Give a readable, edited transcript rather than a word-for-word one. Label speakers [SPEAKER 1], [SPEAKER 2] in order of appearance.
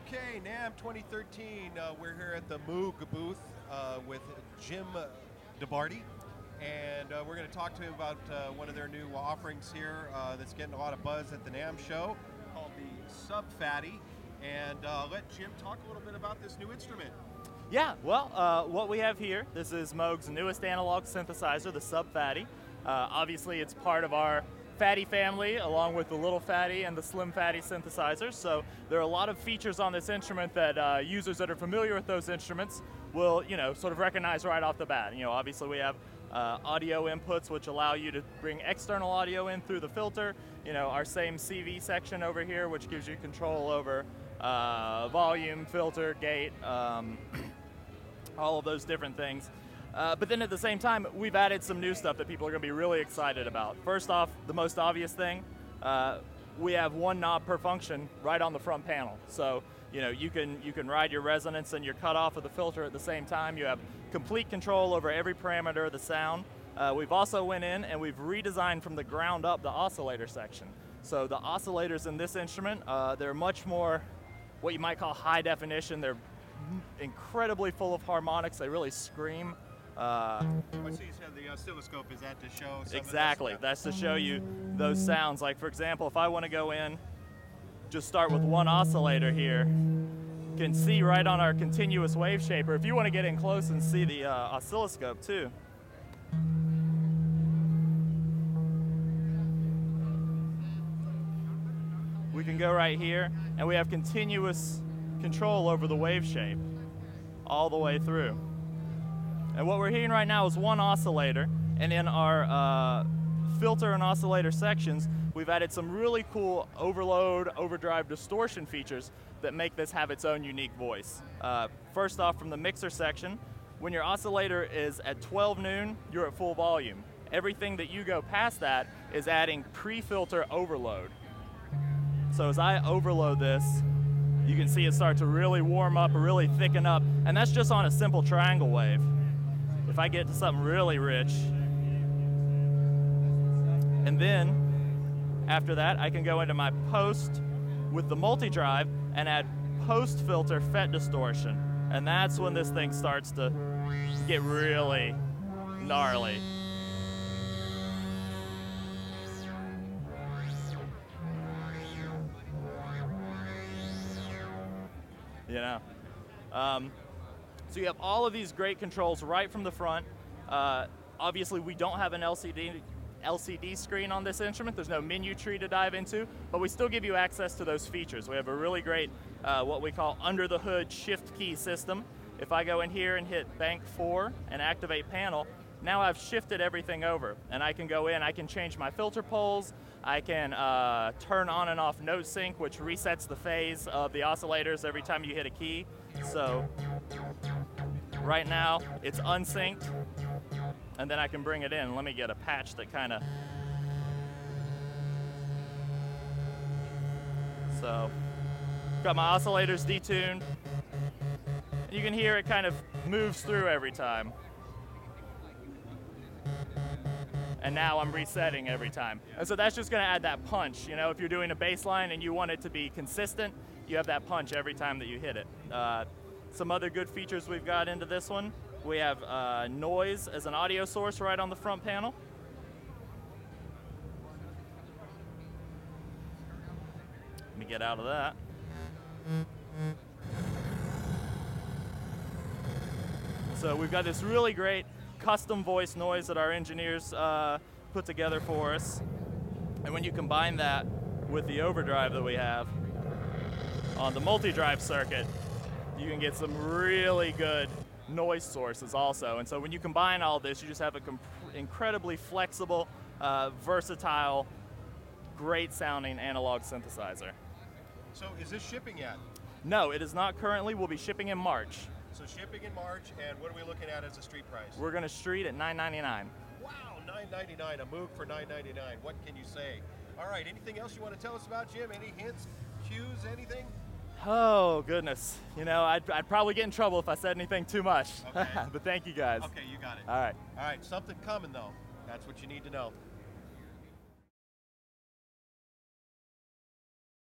[SPEAKER 1] Okay, NAMM 2013. We're here at the Moog booth with Jim DeBarty, and we're going to talk to him about one of their new offerings here that's getting a lot of buzz at the NAMM show, called the Sub Phatty. And let Jim talk a little bit about this new instrument.
[SPEAKER 2] Yeah, well, what we have here, this is Moog's newest analog synthesizer, the Sub Phatty. Obviously, it's part of our Phatty family, along with the Little Phatty and the Slim Phatty synthesizers. So there are a lot of features on this instrument that users that are familiar with those instruments will, sort of recognize right off the bat. Obviously we have audio inputs which allow you to bring external audio in through the filter. Our same CV section over here, which gives you control over volume, filter, gate, all of those different things. But then at the same time, we've added some new stuff that people are going to be really excited about. First off, the most obvious thing, we have one knob per function right on the front panel. So you can ride your resonance and your cutoff of the filter at the same time. You have complete control over every parameter of the sound. We've also went in and we've redesigned from the ground up the oscillator section. So the oscillators in this instrument, they're much more what you might call high definition. They're incredibly full of harmonics. They really scream.
[SPEAKER 1] I see you said the oscilloscope. Is that to show some
[SPEAKER 2] Exactly.
[SPEAKER 1] of this?
[SPEAKER 2] That's to show you those sounds. Like, for example, if I want to go in, just start with one oscillator here, you can see right on our continuous wave shaper. If you want to get in close and see the oscilloscope too. We can go right here, and we have continuous control over the wave shape all the way through. And what we're hearing right now is one oscillator, and in our filter and oscillator sections, we've added some really cool overload, overdrive, distortion features that make this have its own unique voice. First off, from the mixer section, when your oscillator is at 12 noon, you're at full volume. Everything that you go past that is adding pre-filter overload. So as I overload this, you can see it start to really warm up or really thicken up, and that's just on a simple triangle wave. If I get to something really rich, and then after that I can go into my post with the Multidrive and add post-filter FET distortion, and that's when this thing starts to get really gnarly. So you have all of these great controls right from the front. Obviously, we don't have an LCD screen on this instrument. There's no menu tree to dive into, but we still give you access to those features. We have a really great, what we call under the hood shift key system. If I go in here and hit bank 4 and activate panel, now I've shifted everything over, and I can go in, I can change my filter poles, I can turn on and off note sync, which resets the phase of the oscillators every time you hit a key. So right now it's unsynced, and then I can bring it in. Let me get a patch that kind of, so got my oscillators detuned. You can hear it kind of moves through every time. And now I'm resetting every time. And so that's just going to add that punch. If you're doing a bass line and you want it to be consistent, you have that punch every time that you hit it. Some other good features we've got into this one. We have noise as an audio source right on the front panel. Let me get out of that. So we've got this really great custom voice noise that our engineers put together for us. And when you combine that with the overdrive that we have on the Multidrive circuit, you can get some really good noise sources also. And so when you combine all this, you just have an incredibly flexible, versatile, great sounding analog synthesizer.
[SPEAKER 1] So is this shipping yet?
[SPEAKER 2] No, it is not currently. We'll be shipping in March.
[SPEAKER 1] So shipping in March, and what are we looking at as a street price?
[SPEAKER 2] We're going to street at $9.99.
[SPEAKER 1] Wow, $9.99, a Moog for $9.99. What can you say? All right, anything else you want to tell us about, Jim? Any hints, cues, anything?
[SPEAKER 2] Oh, goodness. I'd probably get in trouble if I said anything too much. Okay. But thank you, guys.
[SPEAKER 1] Okay, you got it.
[SPEAKER 2] All right.
[SPEAKER 1] All right, something coming, though. That's what you need to know.